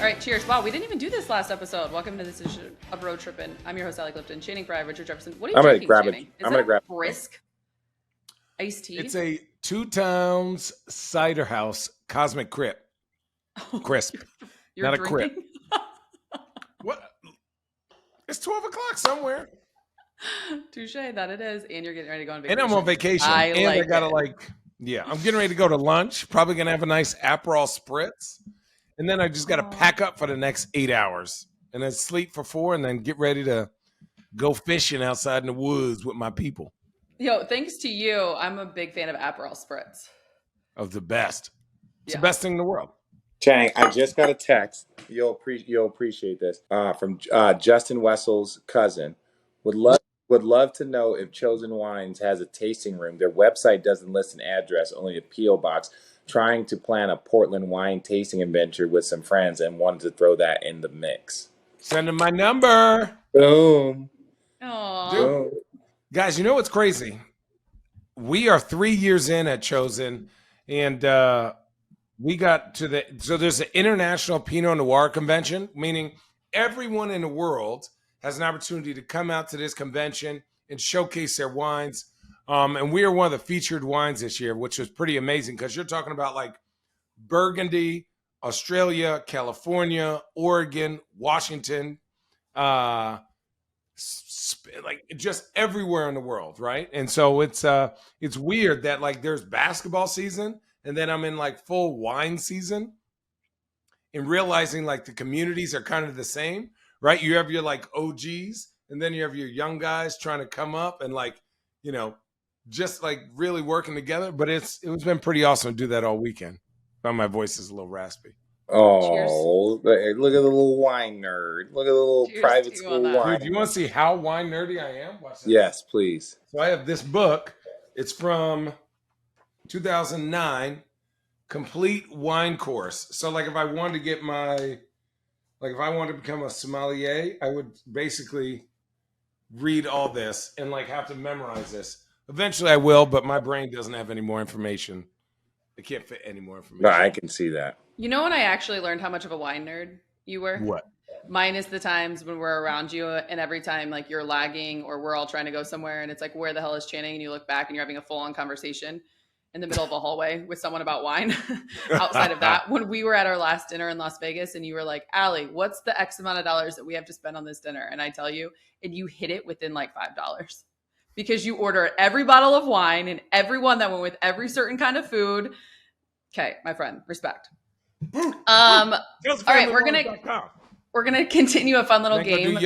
All right, cheers. Wow, we didn't even do this last episode. Welcome to this edition of Road Trippin. I'm your host, Allie Clifton. Channing Frye, Richard Jefferson. What are you drinking, Channing? Is that a brisk iced tea? It's a 2 Towns Cider House Cosmic Crisp. You're not drinking? a crip. What? It's 12 o'clock somewhere. Touche, that it is. And you're getting ready to go on vacation. And I'm on vacation. I'm getting ready to go to lunch. Probably going to have a nice Aperol Spritz. And then I just got to pack up for the next 8 hours. And then sleep for 4 and then get ready to go fishing outside in the woods with my people. Yo, thanks to you, I'm a big fan of Aperol Spritz. Of the best. It's the best thing in the world. Channing, I just got a text. You'll appreciate this from Justin Wessel's cousin. Would love to know if Chosen Wines has a tasting room. Their website doesn't list an address, only a P.O. box. Trying to plan a Portland wine tasting adventure with some friends and wanted to throw that in the mix. Send them my number. Boom. Aww. Dude, guys, you know what's crazy? We are 3 years in at Chosen, and we got to so there's an International Pinot Noir Convention, meaning everyone in the world has an opportunity to come out to this convention and showcase their wines. And we are one of the featured wines this year, which was pretty amazing because you're talking about like Burgundy, Australia, California, Oregon, Washington, like just everywhere in the world, right? And so it's weird that like there's basketball season and then I'm in like full wine season and realizing like the communities are kind of the same, right? You have your like OGs and then you have your young guys trying to come up and like, you know, just like really working together. But it's been pretty awesome to do that all weekend. But my voice is a little raspy. Oh, cheers. Look at the little wine nerd. Look at the little Cheers private school wine. Dude, you want to see how wine nerdy I am? Watch this. Yes, please. So I have this book. It's from 2009, Complete Wine Course. So like if I wanted to get if I wanted to become a sommelier, I would basically read all this and like have to memorize this. Eventually I will, but my brain doesn't have any more information. It can't fit any more information. No, I can see that. You know when I actually learned how much of a wine nerd you were? What? Minus the times when we're around you and every time like you're lagging or we're all trying to go somewhere and it's like, where the hell is Channing? And you look back and you're having a full-on conversation in the middle of a hallway with someone about wine. Outside of that, when we were at our last dinner in Las Vegas and you were like, Allie, what's the X amount of dollars that we have to spend on this dinner? And I tell you, and you hit it within like $5 because you ordered every bottle of wine and every one that went with every certain kind of food. Okay, my friend, respect. All right, we're gonna continue a fun little game.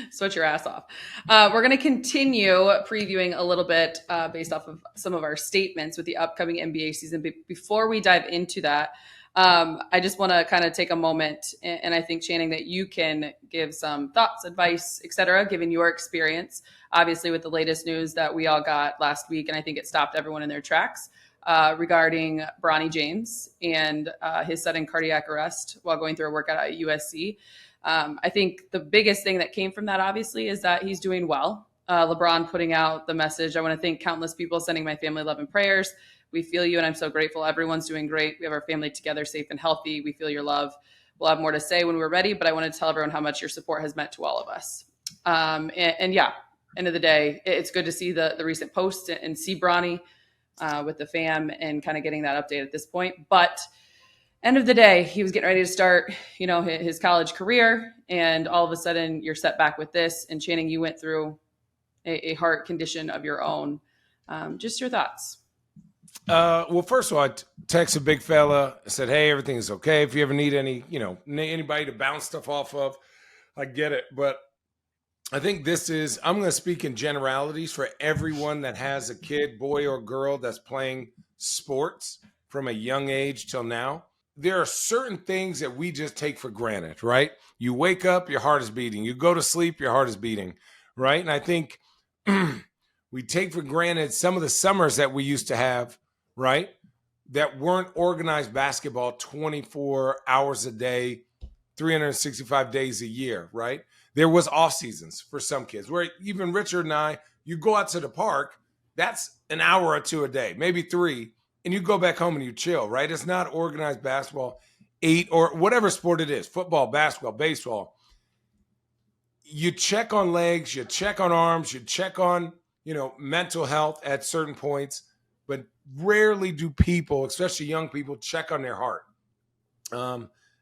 Sweat your ass off. We're gonna continue previewing a little bit based off of some of our statements with the upcoming NBA season. But before we dive into that, I just want to kind of take a moment, and I think Channing that you can give some thoughts, advice, etc., given your experience, obviously with the latest news that we all got last week, and I think it stopped everyone in their tracks. Regarding Bronny James and his sudden cardiac arrest while going through a workout at USC. I think the biggest thing that came from that, obviously, is that he's doing well. LeBron putting out the message. I want to thank countless people sending my family love and prayers. We feel you, and I'm so grateful. Everyone's doing great. We have our family together, safe and healthy. We feel your love. We'll have more to say when we're ready, but I want to tell everyone how much your support has meant to all of us. And yeah, end of the day, it's good to see the recent post and see Bronny with the fam and kind of getting that update at this point. But end of the day, he was getting ready to start, you know, his college career. And all of a sudden you're set back with this. And Channing, you went through a heart condition of your own. Just your thoughts. Well, first of all, I texted big fella. I said, hey, everything is okay. If you ever need anybody to bounce stuff off of, I get it. But I think I'm going to speak in generalities for everyone that has a kid, boy or girl, that's playing sports from a young age till now. There are certain things that we just take for granted, right? You wake up, your heart is beating. You go to sleep, your heart is beating, right? And I think we take for granted some of the summers that we used to have, right? That weren't organized basketball 24 hours a day, 365 days a year, right? There was off seasons for some kids where even Richard and I, you go out to the park, that's an hour or two a day, maybe 3, and you go back home and you chill, right? It's not organized basketball. 8 or whatever sport it is, football, basketball, baseball, you check on legs, you check on arms, you check on, mental health at certain points, but rarely do people, especially young people, check on their heart.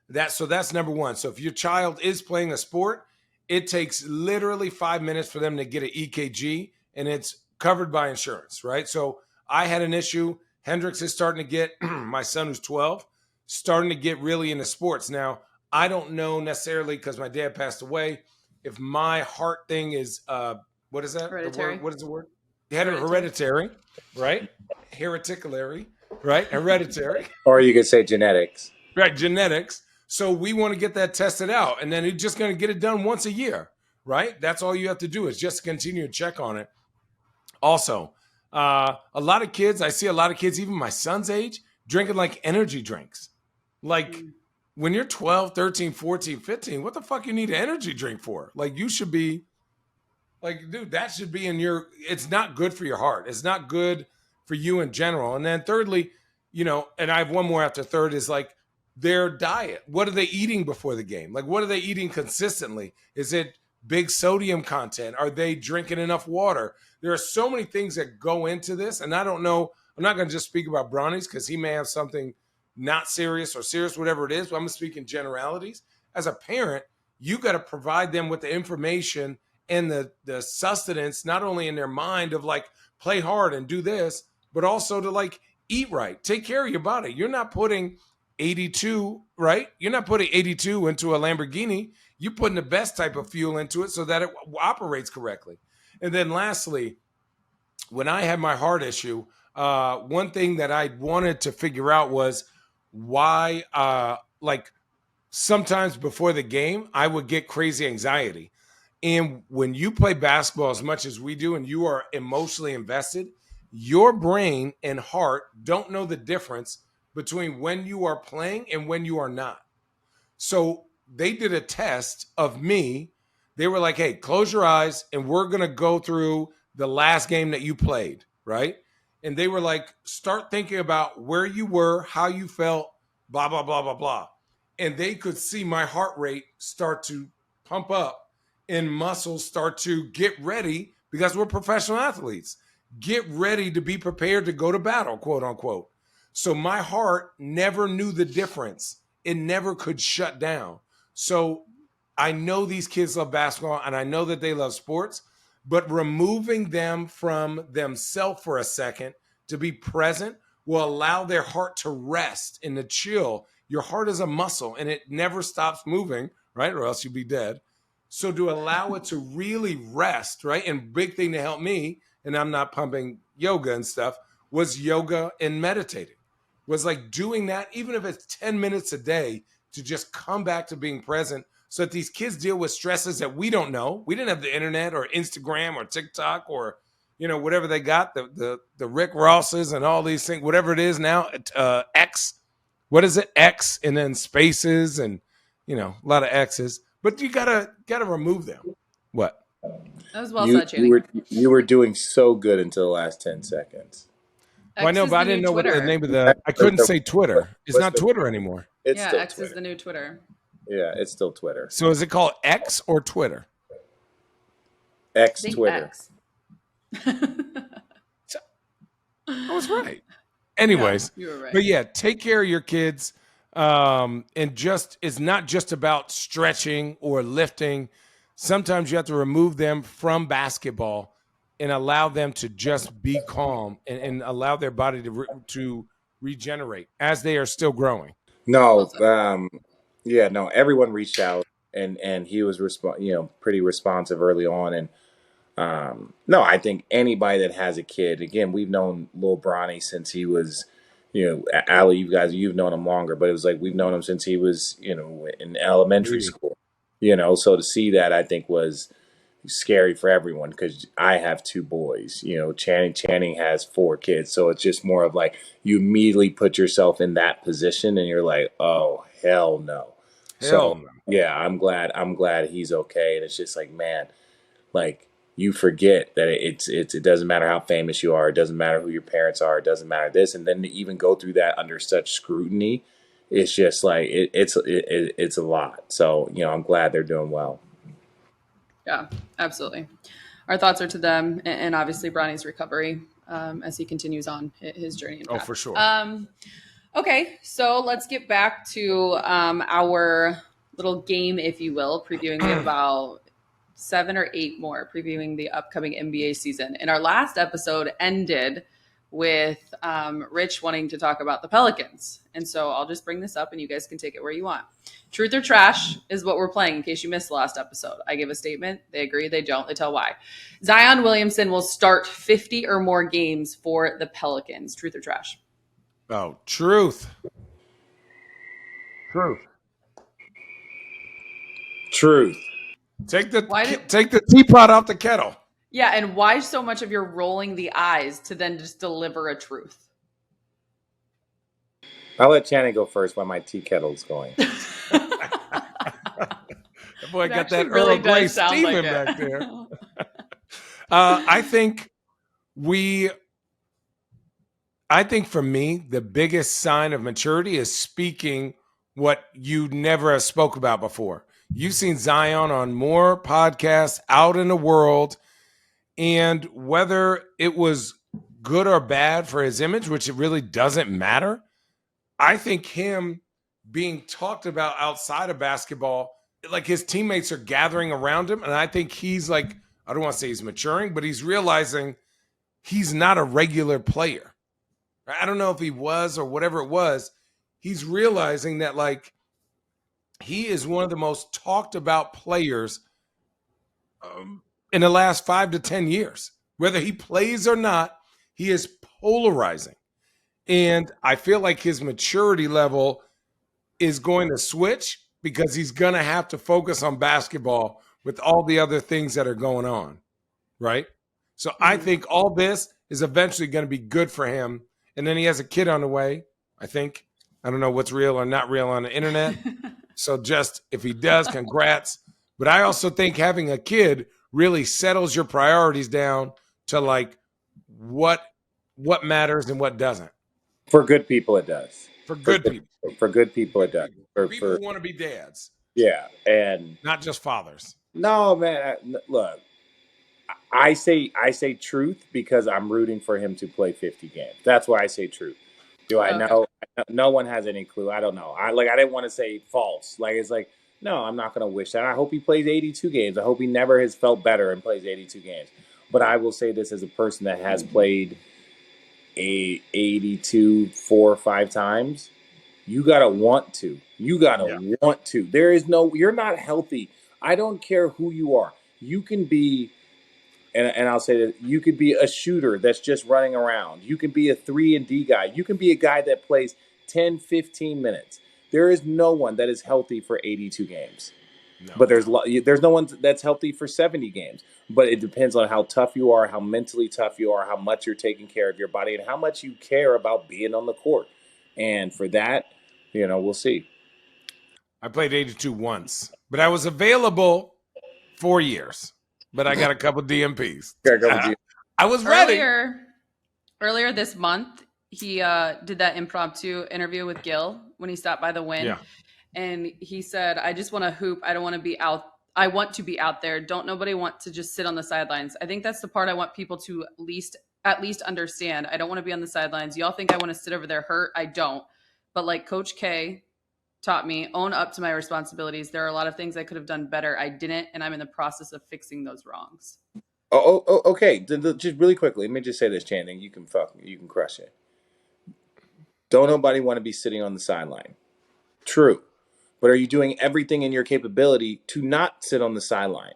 That's number one. So if your child is playing a sport, it takes literally 5 minutes for them to get an EKG, and it's covered by insurance, right? So I had an issue. Hendrix is starting to get, my son who's 12, starting to get really into sports. Now, I don't know necessarily, because my dad passed away, if my heart thing is, what is that? Hereditary. What is the word? Hereditary, right? Hereditary, right? Hereditary. Or you could say genetics. Right, genetics. So we want to get that tested out, and then you're just going to get it done once a year, right? That's all you have to do is just continue to check on it. Also, a lot of kids, I see a lot of kids, even my son's age, drinking like energy drinks. Like when you're 12, 13, 14, 15, what the fuck you need an energy drink for? Like you should be like, dude, that should be it's not good for your heart. It's not good for you in general. And then thirdly, and I have one more after third is like their diet. What are they eating before the game? Like, what are they eating consistently? Is it big sodium content? Are they drinking enough water? There are so many things that go into this. And I don't know, I'm not going to just speak about Bronny's because he may have something not serious or serious, whatever it is, but I'm going to speak in generalities. As a parent, you got to provide them with the information and the sustenance, not only in their mind of like, play hard and do this, but also to like eat right, take care of your body. You're not putting 82, right? You're not putting 82 into a Lamborghini. You're putting the best type of fuel into it so that it operates correctly. And then lastly, when I had my heart issue, one thing that I wanted to figure out was why, like sometimes before the game, I would get crazy anxiety. And when you play basketball as much as we do and you are emotionally invested, your brain and heart don't know the difference between when you are playing and when you are not. So they did a test of me. They were like, hey, close your eyes and we're going to go through the last game that you played, right? And they were like, start thinking about where you were, how you felt, blah, blah, blah, blah, blah. And they could see my heart rate start to pump up and muscles start to get ready because we're professional athletes. Get ready to be prepared to go to battle, quote unquote. So my heart never knew the difference. It never could shut down. So I know these kids love basketball and I know that they love sports, but removing them from themselves for a second to be present will allow their heart to rest and to chill. Your heart is a muscle and it never stops moving, right? Or else you'd be dead. So to allow it to really rest, right? And big thing to help me, and I'm not pumping yoga and stuff, was yoga and meditating. Was like doing that, even if it's 10 minutes a day, to just come back to being present so that these kids deal with stresses that we don't know. We didn't have the internet or Instagram or TikTok or, whatever they got, the Rick Rosses and all these things, whatever it is now, X. What is it? X and then spaces and, a lot of X's. But you gotta remove them. What? That was well said, Channing. You were doing so good until the last 10 seconds. Well, I know, but I didn't know what the name of I couldn't say Twitter. It's not Twitter anymore. It's still X Twitter. is the new Twitter. Yeah, it's still Twitter. So is it called X or Twitter? X Twitter. X. I was right. Anyways, you were right. But yeah, take care of your kids. And it's not just about stretching or lifting. Sometimes you have to remove them from basketball and allow them to just be calm and allow their body to regenerate as they are still growing. No, everyone reached out and he was pretty responsive early on. And no, I think anybody that has a kid, again, we've known Lil Bronny since he was, Allie, you've known him longer, but it was like we've known him since he was, in elementary school, so to see that I think was scary for everyone because I have 2 boys, Channing has 4 kids. So it's just more of like you immediately put yourself in that position and you're like, oh, hell no. Yeah, I'm glad he's okay. And it's just like, man, like you forget that it doesn't matter how famous you are. It doesn't matter who your parents are. It doesn't matter this. And then to even go through that under such scrutiny it's just like it's a lot. So I'm glad they're doing well. Yeah, absolutely. Our thoughts are to them, and obviously Bronny's recovery as he continues on his journey and path. Oh, for sure. Okay, so let's get back to our little game, if you will, previewing. We have about 7 or 8 more previewing the upcoming NBA season. And our last episode ended with Rich wanting to talk about the Pelicans. And so I'll just bring this up and you guys can take it where you want. Truth or trash is what we're playing in case you missed the last episode. I give a statement. They agree. They don't. They tell why. Zion Williamson will start 50 or more games for the Pelicans. Truth or trash? Oh, truth. Truth. Truth. Take the teapot off the kettle. Yeah, and why so much of your rolling the eyes to then just deliver a truth? I'll let Channing go first while my tea kettle's going. That boy It got that actually really Earl Grey does sound steaming like it. back there. I think for me, the biggest sign of maturity is speaking what you never have spoke about before. You've seen Zion on more podcasts out in the world, and whether it was good or bad for his image, which it really doesn't matter, I think him being talked about outside of basketball, like his teammates are gathering around him, and I think he's like, I don't want to say he's maturing, but he's realizing he's not a regular player. I don't know if he was or whatever it was. He's realizing that like he is one of the most talked about players in the last 5 to 10 years. Whether he plays or not, he is polarizing. And I feel like his maturity level is going to switch because he's going to have to focus on basketball with all the other things that are going on, right? So I think all this is eventually going to be good for him. And then he has a kid on the way, I think. I don't know what's real or not real on the internet. So just if he does, congrats. But I also think having a kid really settles your priorities down to like what matters and what doesn't. For good people, it does. For good people. For good people, it does. People who want to be dads. Yeah, and not just fathers. No, man. Look, I say truth because I'm rooting for him to play 50 games. That's why I say truth. Do I know? No one has any clue. I don't know. I didn't want to say false. Like it's like, no, I'm not going to wish that. I hope he plays 82 games. I hope he never has felt better and plays 82 games. But I will say this as a person that has played 82 4 or 5 times. You gotta want to. You gotta want to. There is no. You're not healthy. I don't care who you are. You can be. And I'll say that you could be a shooter that's just running around. You can be a 3-and-D guy. You can be a guy that plays 10, 15 minutes. There is no one that is healthy for 82 games. No. But there's no one that's healthy for 70 games. But it depends on how tough you are, how mentally tough you are, how much you're taking care of your body, and how much you care about being on the court. And for that, we'll see. I played 82 once, but I was available 4 years. But I got a couple DMPs. I was ready. Earlier this month, he did that impromptu interview with Gil when he stopped by the Win. Yeah. And he said, I just want to hoop. I don't want to be out. I want to be out there. Don't nobody want to just sit on the sidelines. I think that's the part I want people to at least understand. I don't want to be on the sidelines. Y'all think I want to sit over there hurt. I don't. But like Coach K taught me, own up to my responsibilities. There are a lot of things I could have done better. I didn't, and I'm in the process of fixing those wrongs. Oh, okay. Just really quickly, let me just say this, Channing. You can crush it. Don't nobody want to be sitting on the sideline. True. But are you doing everything in your capability to not sit on the sideline?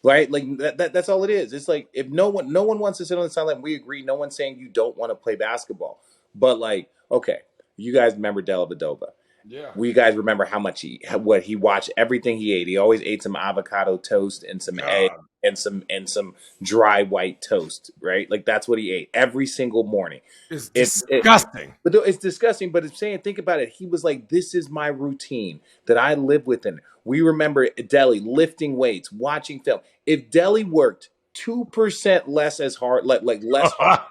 Right? Like that's all it is. It's like if no one wants to sit on the sideline, we agree. No one's saying you don't want to play basketball. But like, okay, you guys remember Dellavedova. Yeah. We guys remember what he watched, everything he ate. He always ate some avocado toast and some egg and some dry white toast, right? Like that's what he ate every single morning. It's disgusting. It's disgusting, but it's saying, think about it. He was like, this is my routine that I live within. We remember Delly lifting weights, watching film. If Delly worked 2% less as hard, like less hard,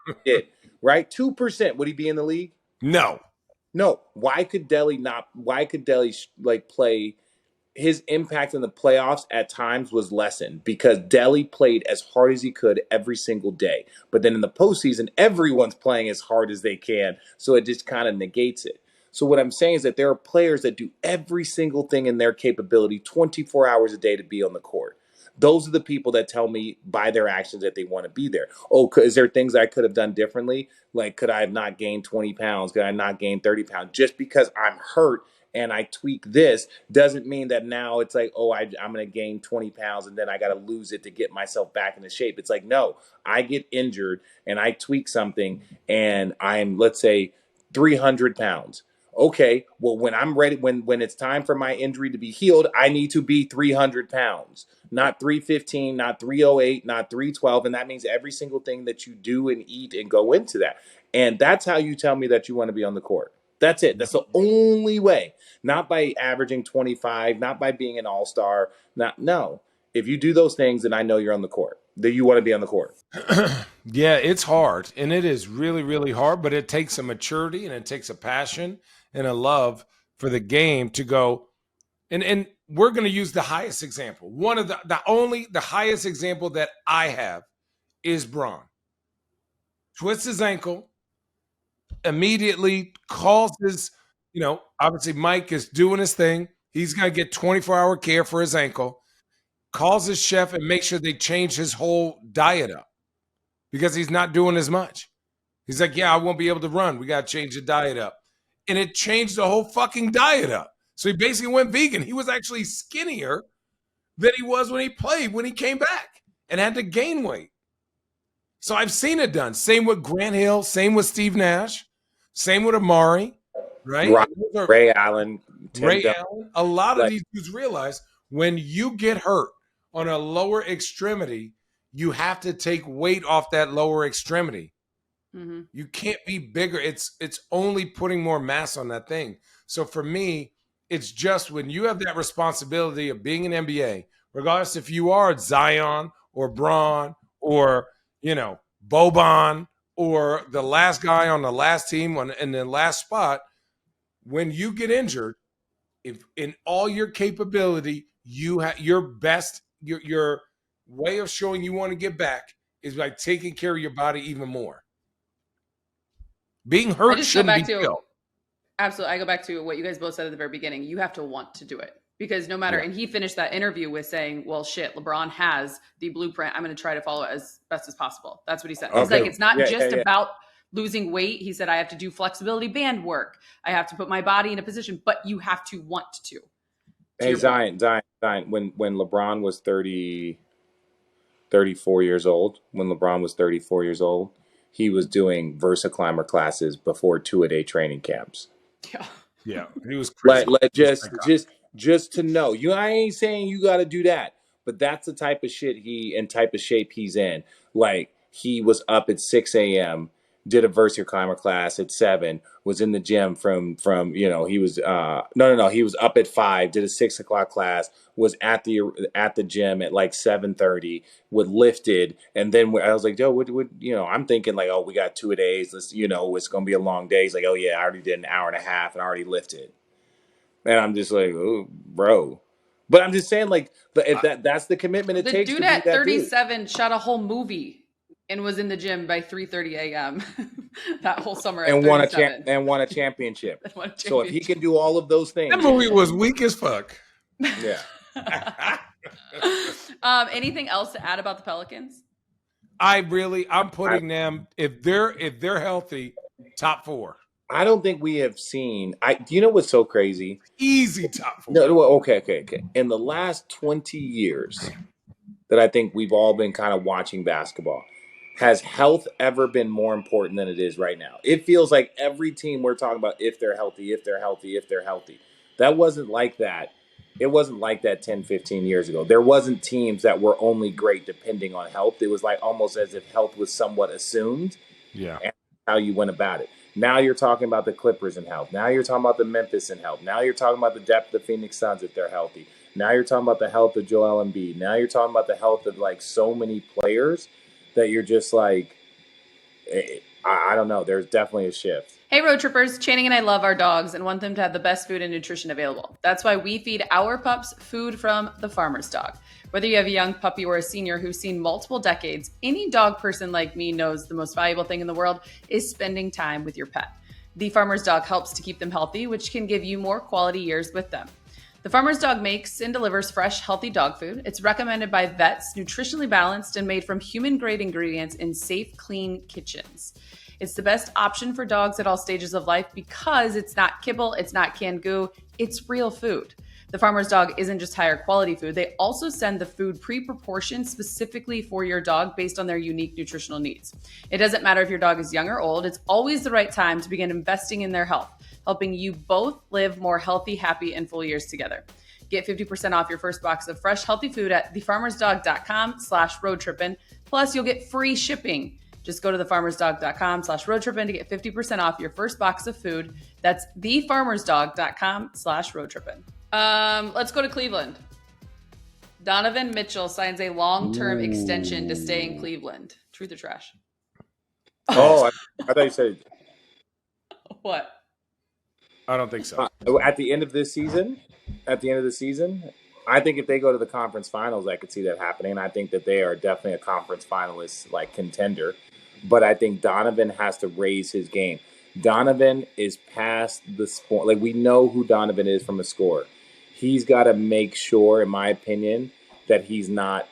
right? 2%, would he be in the league? No. No, why could Delhi not? Why could Delhi like play? His impact in the playoffs at times was lessened because Delhi played as hard as he could every single day. But then in the postseason, everyone's playing as hard as they can, so it just kind of negates it. So what I'm saying is that there are players that do every single thing in their capability 24 hours a day to be on the court. Those are the people that tell me by their actions that they want to be there. Oh, is there things I could have done differently? Like, could I have not gained 20 pounds? Could I not gain 30 pounds? Just because I'm hurt and I tweak this doesn't mean that now it's like, oh, I'm going to gain 20 pounds and then I got to lose it to get myself back into shape. It's like, no, I get injured and I tweak something and I'm, let's say, 300 pounds. Okay, well, when I'm ready, when it's time for my injury to be healed, I need to be 300 pounds, not 315, not 308, not 312. And that means every single thing that you do and eat and go into that. And that's how you tell me that you want to be on the court. That's it. That's the only way. Not by averaging 25, not by being an all-star. No. If you do those things, then I know you're on the court. That you want to be on the court. Yeah, it's hard. And it is really, really hard, but it takes a maturity and it takes a passion and a love for the game to go. And we're going to use the highest example. One of the highest example that I have is Braun. Twists his ankle, immediately calls his, obviously Mike is doing his thing. He's going to get 24-hour care for his ankle. Calls his chef and makes sure they change his whole diet up because he's not doing as much. He's like, yeah, I won't be able to run. We got to change the diet up. And it changed the whole fucking diet up. So he basically went vegan. He was actually skinnier than he was when he played, when he came back and had to gain weight. So I've seen it done. Same with Grant Hill. Same with Steve Nash. Same with Amari, right? Ray Allen. Allen. A lot of these dudes realize when you get hurt on a lower extremity, you have to take weight off that lower extremity. Mm-hmm. You can't be bigger. It's only putting more mass on that thing. So for me, it's just when you have that responsibility of being an NBA, regardless if you are Zion or Braun or, Boban or the last guy on the last team in the last spot, when you get injured, if in all your capability, you have your best, your way of showing you want to get back is by taking care of your body even more. Being hurt shouldn't be killed. Absolutely. I go back to what you guys both said at the very beginning. You have to want to do it because no matter, and he finished that interview with saying, well, shit, LeBron has the blueprint. I'm going to try to follow it as best as possible. That's what he said. Okay. He's like, it's not about losing weight. He said, I have to do flexibility band work. I have to put my body in a position, but you have to want to. Hey, Zion, when LeBron was 34 years old, he was doing Versa Climber classes before 2-a-day training camps. Yeah, he was crazy. Just to know, I ain't saying you got to do that, but that's the type of shape he's in. Like he was up at 6 a.m., did a Versa Climber class at 7, was in the gym from he was he was up at 5, did a 6 o'clock class, was at the gym at like 7:30, lifted, and then I was like, yo, I'm thinking like, oh, we got 2 days, let's it's gonna be a long day. He's like, oh yeah, I already did an hour and a half and I already lifted, and I'm just like, oh, bro. But I'm just saying, like, if that's the commitment it takes. The dude at 37 shot a whole movie and was in the gym by 3:30 a.m. that whole summer and won a championship. So if he can do all of those things, that movie was weak as fuck. Yeah. Anything else to add about the Pelicans? I'm putting them, if they're healthy, top 4. I don't think we have seen. Do you know what's so crazy? Easy top 4. No, okay. In the last 20 years that I think we've all been kind of watching basketball, has health ever been more important than it is right now? It feels like every team we're talking about, if they're healthy. That wasn't like that. It wasn't like that 10, 15 years ago. There wasn't teams that were only great depending on health. It was like almost as if health was somewhat assumed. Yeah. And how you went about it. Now you're talking about the Clippers in health. Now you're talking about the Memphis in health. Now you're talking about the depth of the Phoenix Suns if they're healthy. Now you're talking about the health of Joel Embiid. Now you're talking about the health of like so many players that you're just like, I don't know. There's definitely a shift. Hey, road trippers. Channing and I love our dogs and want them to have the best food and nutrition available. That's why we feed our pups food from the farmer's dog. Whether you have a young puppy or a senior who's seen multiple decades, any dog person like me knows the most valuable thing in the world is spending time with your pet. The farmer's dog helps to keep them healthy, which can give you more quality years with them. The Farmer's Dog makes and delivers fresh, healthy dog food. It's recommended by vets, nutritionally balanced, and made from human-grade ingredients in safe, clean kitchens. It's the best option for dogs at all stages of life because it's not kibble, it's not canned goo, it's real food. The Farmer's Dog isn't just higher quality food. They also send the food pre-proportioned specifically for your dog based on their unique nutritional needs. It doesn't matter if your dog is young or old, it's always the right time to begin investing in their health, helping you both live more healthy, happy, and full years together. Get 50% off your first box of fresh, healthy food at thefarmersdog.com/roadtrippin. Plus, you'll get free shipping. Just go to thefarmersdog.com/roadtrippin to get 50% off your first box of food. That's thefarmersdog.com/roadtrippin. Let's go to Cleveland. Donovan Mitchell signs a long-term extension to stay in Cleveland. Truth or trash? Oh, I thought you said What? I don't think so. At the end of the season, I think if they go to the conference finals, I could see that happening. I think that they are definitely a conference finalist, like contender. But I think Donovan has to raise his game. Donovan is past the sport. Like, we know who Donovan is from a score. He's got to make sure, in my opinion, that he's not,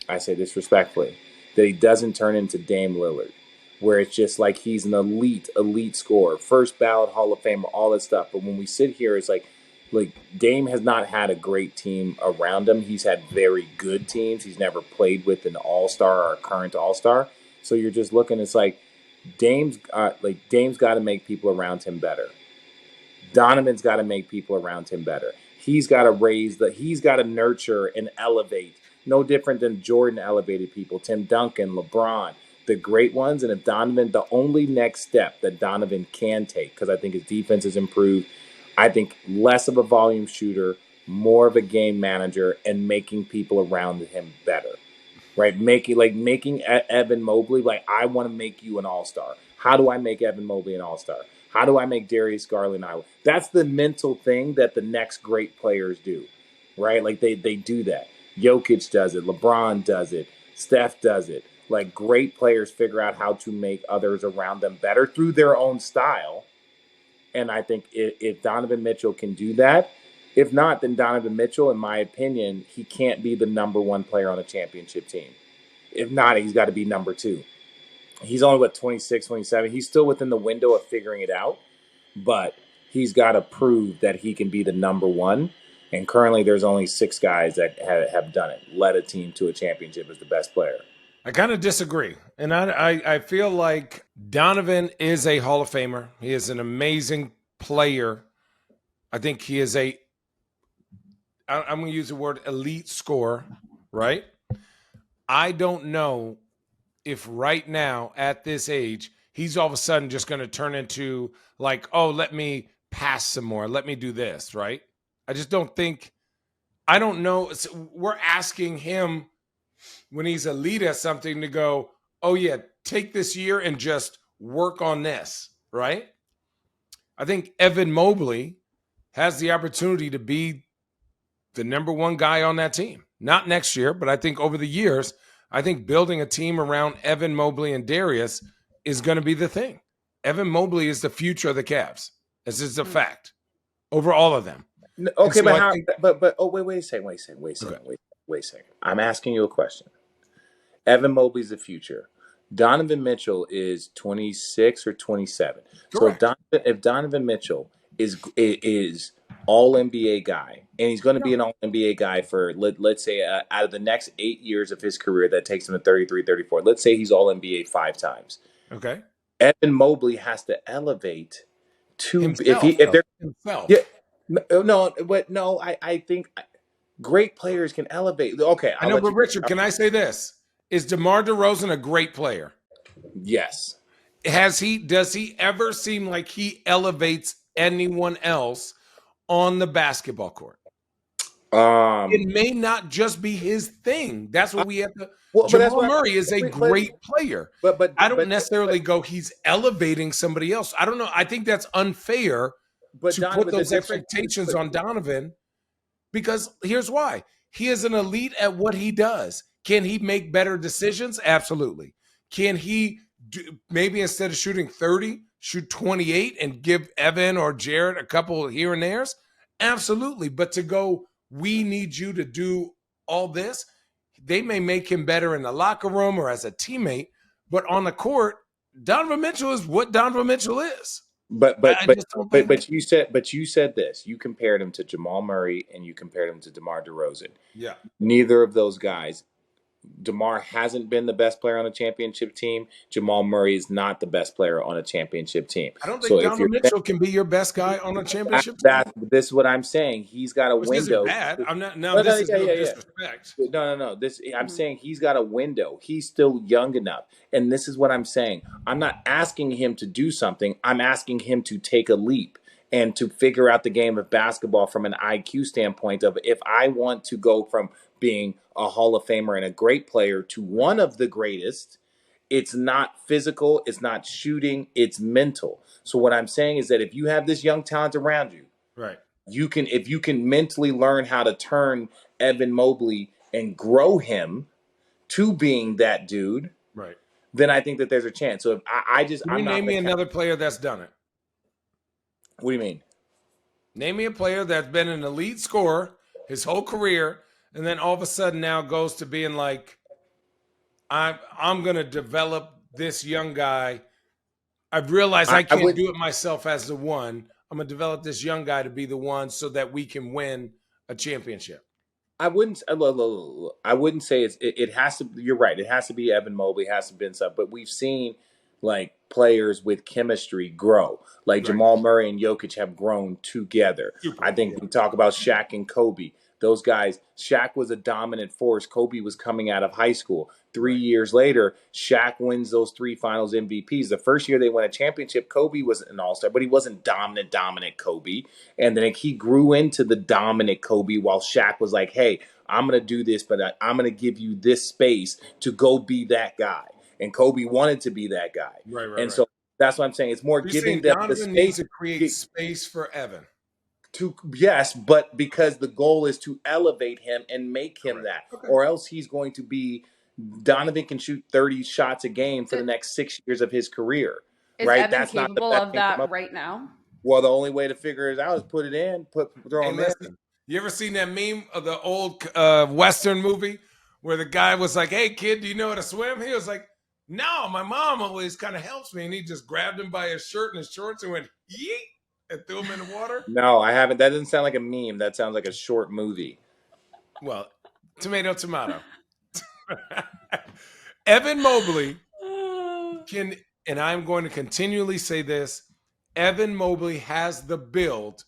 I say this respectfully, that he doesn't turn into Dame Lillard, where it's just like he's an elite scorer, first ballot Hall of Famer, all that stuff. But when we sit here, it's like Dame has not had a great team around him. He's had very good teams. He's never played with an all-star or a current all-star. So you're just looking, it's like Dame's got to make people around him better. Donovan's got to make people around him better. He's got to nurture and elevate. No different than Jordan elevated people, Tim Duncan, LeBron, the great ones. And if Donovan, the only next step that Donovan can take, because I think his defense has improved, I think less of a volume shooter, more of a game manager, and making people around him better. Right, making Evan Mobley, like, I want to make you an all-star. How do I make Evan Mobley an all-star? How do I make Darius Garland? That's the mental thing that the next great players do, right? Like, they do that. Jokic does it. LeBron does it. Steph does it. Like, great players figure out how to make others around them better through their own style. And I think if Donovan Mitchell can do that, if not, then Donovan Mitchell, in my opinion, he can't be the number one player on a championship team. If not, he's got to be number two. He's only, 26, 27. He's still within the window of figuring it out, but he's got to prove that he can be the number one. And currently there's only 6 guys that have done it, led a team to a championship as the best player. I kind of disagree. And I feel like Donovan is a Hall of Famer. He is an amazing player. I think he is I'm going to use the word elite scorer, right? I don't know if right now at this age, he's all of a sudden just going to turn into like, oh, let me pass some more. Let me do this, right? I just don't think, I don't know. We're asking him when he's elite at something to go, oh yeah, take this year and just work on this, right? I think Evan Mobley has the opportunity to be the number one guy on that team. Not next year, but I think over the years, I think building a team around Evan Mobley and Darius is going to be the thing. Evan Mobley is the future of the Cavs. This is a fact over all of them. Okay, so but wait a second. I'm asking you a question. Evan Mobley's the future. Donovan Mitchell is 26 or 27. Correct. So if Donovan Mitchell is all NBA guy, and he's going to be an all NBA guy for, let's say, out of the next 8 years of his career, that takes him to 33, 34. Let's say he's all NBA 5 times. Okay. Evan Mobley has to elevate to himself. I think great players can elevate. Okay, I know, but Richard, can I say this? Is DeMar DeRozan a great player? Yes. Does he ever seem like he elevates anyone else on the basketball court? It may not just be his thing. That's what we have to. Well, but that's Jamal why Murray is a great player. but I don't necessarily go, he's elevating somebody else. I don't know. I think that's unfair to Donovan, put the those difference- expectations on Donovan, because here's why. He is an elite at what he does. Can he make better decisions? Absolutely. Can he maybe instead of shooting 30, shoot 28 and give Evan or Jared a couple here and there's? Absolutely. But to go, we need you to do all this, they may make him better in the locker room or as a teammate, but on the court, Donovan Mitchell is what Donovan Mitchell is. But you said this. You compared him to Jamal Murray and you compared him to DeMar DeRozan. Yeah. Neither of those guys. DeMar hasn't been the best player on a championship team. Jamal Murray is not the best player on a championship team. I don't think Donovan Mitchell can be your best guy on a championship team. This is what I'm saying. He's got a window. Bad. I'm not. No, this is no disrespect. No. I'm saying he's got a window. He's still young enough. And this is what I'm saying. I'm not asking him to do something. I'm asking him to take a leap and to figure out the game of basketball from an IQ standpoint of, if I want to go from being a Hall of Famer and a great player to one of the greatest, it's not physical, it's not shooting, it's mental. So what I'm saying is that if you have this young talent around you, right, if you can mentally learn how to turn Evan Mobley and grow him to being that dude, right, then I think that there's a chance. So if name me another player that's done it. What do you mean? Name me a player that's been an elite scorer his whole career, and then all of a sudden now goes to being like, I'm going to develop this young guy. I've realized I can't do it myself as the one. I'm going to develop this young guy to be the one so that we can win a championship. I wouldn't say it has to. You're right. It has to be Evan Mobley. It has to be stuff. But we've seen like players with chemistry grow. Like right. Jamal Murray and Jokic have grown together. I think we talk about Shaq and Kobe. Those guys, Shaq was a dominant force. Kobe was coming out of high school. 3 years later, Shaq wins those 3 finals MVPs. The first year they won a championship, Kobe was an all-star, but he wasn't dominant Kobe. And then he grew into the dominant Kobe while Shaq was like, hey, I'm going to do this, but I'm going to give you this space to go be that guy. And Kobe wanted to be that guy. Right. So that's what I'm saying. It's more giving them Donovan the space. Needs to create space for Evan. Yes, but because the goal is to elevate him and make him that. Okay. Or else he's going to be – Donovan can shoot 30 shots a game for the next 6 years of his career. Is right? Evan That's capable not of that right now? Well, the only way to figure it out is put it in, throw him in. You ever seen that meme of the old Western movie where the guy was like, hey, kid, do you know how to swim? He was like, no, my mom always kind of helps me. And he just grabbed him by his shirt and his shorts and went, yeet, and threw him in the water? No, I haven't. That doesn't sound like a meme. That sounds like a short movie. Well, tomato. Evan Mobley can, and I'm going to continually say this, Evan Mobley has the build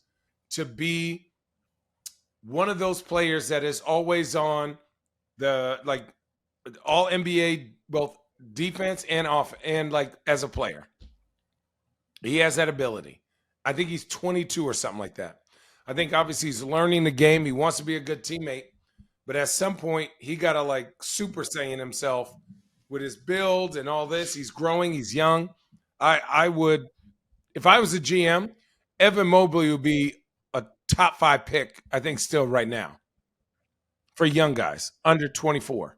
to be one of those players that is always on the, like, all NBA, both defense and off, and like as a player. He has that ability. I think he's 22 or something like that. I think obviously he's learning the game. He wants to be a good teammate, but at some point he got to like Super Saiyan himself with his build and all this. He's growing. He's young. I would, if I was a GM, Evan Mobley would be a top 5 pick, I think, still right now for young guys under 24.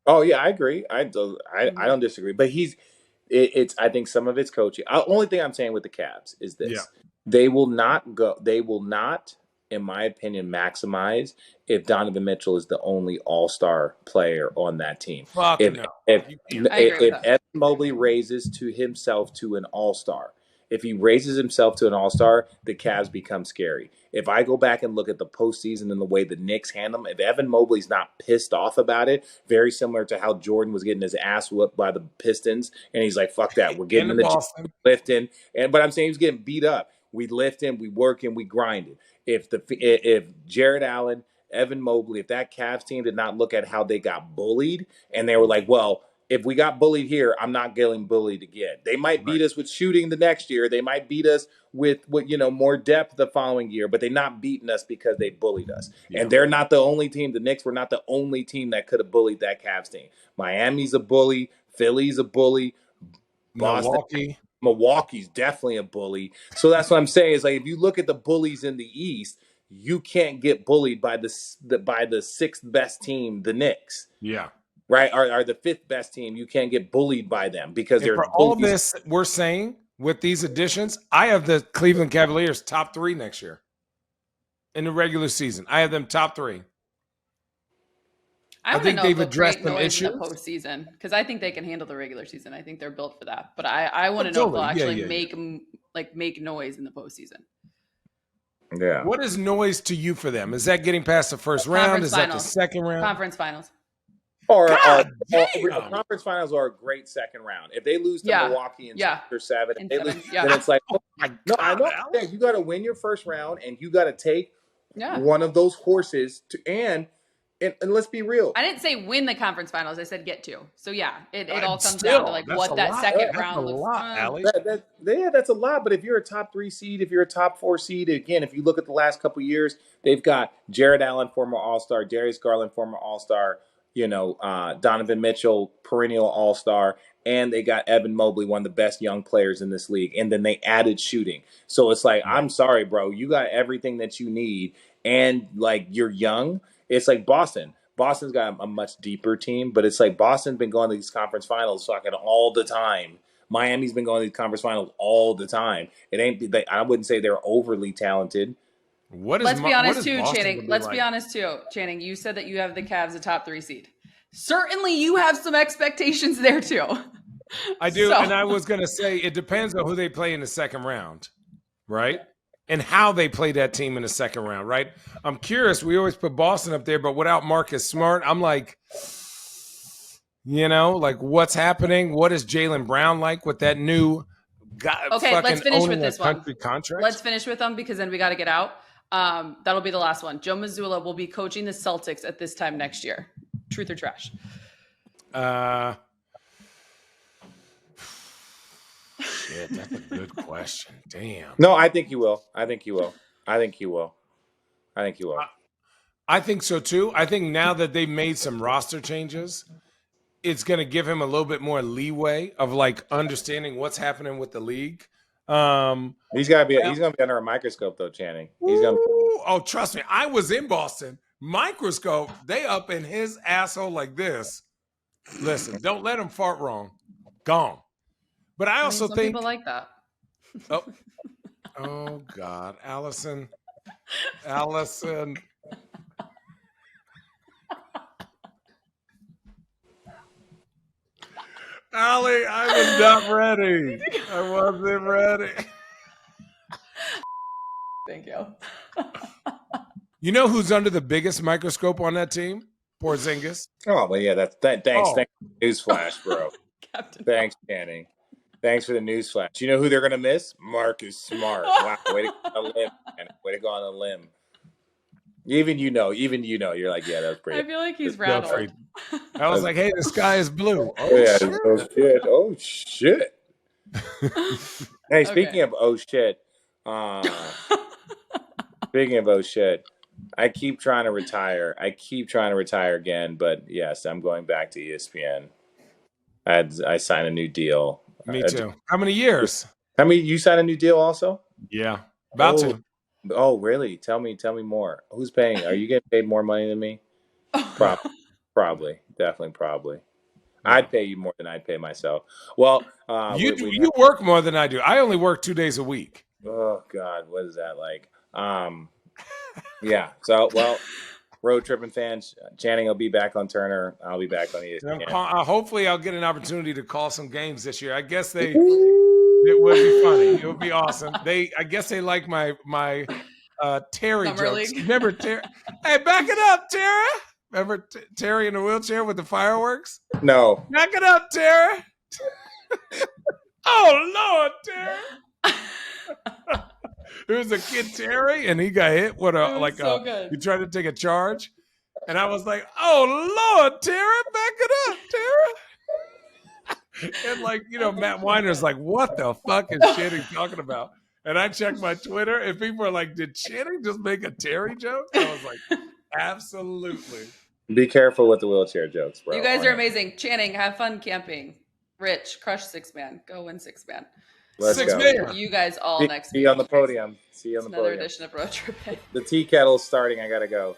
Oh yeah, I agree. I don't disagree. But it's I think some of it's coaching. Only thing I'm saying with the Cavs is this: they will not, in my opinion, maximize if Donovan Mitchell is the only All-Star player on that team. If Evan Mobley raises himself to an All-Star. If he raises himself to an All-Star, the Cavs become scary. If I go back and look at the postseason and the way the Knicks handle him, if Evan Mobley's not pissed off about it, very similar to how Jordan was getting his ass whooped by the Pistons, and he's like, fuck that, we're getting in the gym, lifting. But I'm saying he was getting beat up. We lift him, we work him, we grind him. If Jared Allen, Evan Mobley, if that Cavs team did not look at how they got bullied, and they were like, well, if we got bullied here, I'm not getting bullied again. They might beat us with shooting the next year. They might beat us with more depth the following year, but they're not beating us because they bullied us. Yeah. And they're not the only team. The Knicks were not the only team that could have bullied that Cavs team. Miami's a bully. Philly's a bully. Boston, Milwaukee's definitely a bully. So that's what I'm saying is like if you look at the bullies in the East, you can't get bullied by the sixth best team, the Knicks. Yeah. Right? Are the fifth best team. You can't get bullied by them because they're for all this we're saying with these additions, I have the Cleveland Cavaliers top 3 next year in the regular season. I have them top 3. I think they've addressed some issues in the postseason because I think they can handle the regular season. I think they're built for that. But I want to know if they'll actually make noise in the postseason. Yeah. What is noise to you for them? Is that getting past the first round? Is that the second round? Conference finals. Or conference finals are a great second round. If they lose to Milwaukee in 6 or 7, then it's like, I know. Yeah, you got to win your first round, and you got to take one of those horses and let's be real. I didn't say win the conference finals. I said get to. So it all comes down to like what that second round looks like. That's a lot. But if you're a top 3 seed, if you're a top 4 seed, again, if you look at the last couple of years, they've got Jared Allen, former All-Star, Darius Garland, former All-Star. Donovan Mitchell, perennial all-star, and they got Evan Mobley, one of the best young players in this league. And then they added shooting. So it's like, I'm sorry, bro. You got everything that you need. And like, you're young. It's like Boston. Boston's got a much deeper team, but it's like Boston's been going to these conference finals fucking all the time. Miami's been going to these conference finals all the time. I wouldn't say they're overly talented. Let's be honest too, Channing. You said that you have the Cavs a top 3 seed. Certainly you have some expectations there too. I do. And I was going to say, it depends on who they play in the second round, right? And how they play that team in the second round, right? I'm curious. We always put Boston up there, but without Marcus Smart, I'm like, like what's happening? What is Jaylen Brown like with that new guy? Okay, let's finish with this one. Contract? Let's finish with them because then we got to get out. That'll be the last one. Joe Mazzulla will be coaching the Celtics at this time next year. Truth or trash? Shit, that's a good question. Damn. No, I think you will. I think so too. I think now that they've made some roster changes, it's going to give him a little bit more leeway of like understanding what's happening with the league. He's gonna be under a microscope though, Channing. Oh, trust me, I was in Boston. Microscope, they up in his asshole like this. Listen, don't let him fart wrong. Gone. But I also think people like that. Oh God, Allison. Allie, I was not ready. I wasn't ready. Thank you. You know who's under the biggest microscope on that team? Porzingis. Oh, well, yeah. Thanks. Thanks for the newsflash, bro. Thanks, Channing. Thanks for the newsflash. You know who they're gonna miss? Marcus Smart. Wow, way to go on a limb, man. Way to go on a limb. Even you know, you're like, yeah, that was pretty. I feel like he's rattled. I was like, hey, the sky is blue. Oh shit. Hey, speaking of oh shit, I keep trying to retire. Again, but yes, I'm going back to ESPN. I signed a new deal. Me too. How many years? You signed a new deal also? Yeah, about to. Oh, really? Tell me more. Who's paying? Are you getting paid more money than me? Probably. Definitely probably. I'd pay you more than I'd pay myself. Well, you work more than I do. I only work 2 days a week. Oh God, what is that like? Yeah. So, well, Road Trippin fans, Channing will be back on Turner. I'll be back on ESPN. Hopefully, I'll get an opportunity to call some games this year. I guess it would be funny. It would be awesome. I guess they like my Terry Summer jokes. League. Remember Terry? Hey, back it up, Terry. Remember Terry in the wheelchair with the fireworks? No. Back it up, Terry. Oh Lord, Terry. There was a kid, Terry, and he got hit with he tried to take a charge. And I was like, oh, Lord, Terry, back it up, Terry. And like, Matt Weiner's like, what the fuck is Channing talking about? And I checked my Twitter and people are like, did Channing just make a Terry joke? I was like, absolutely. Be careful with the wheelchair jokes, bro. You guys are amazing. Channing, have fun camping. Rich, crush 6-man. Go win 6-man. Let's Six go. man. You guys all next See week. you on the podium. See you on the Another podium. edition of Road Trippin. The tea kettle's starting. I gotta go.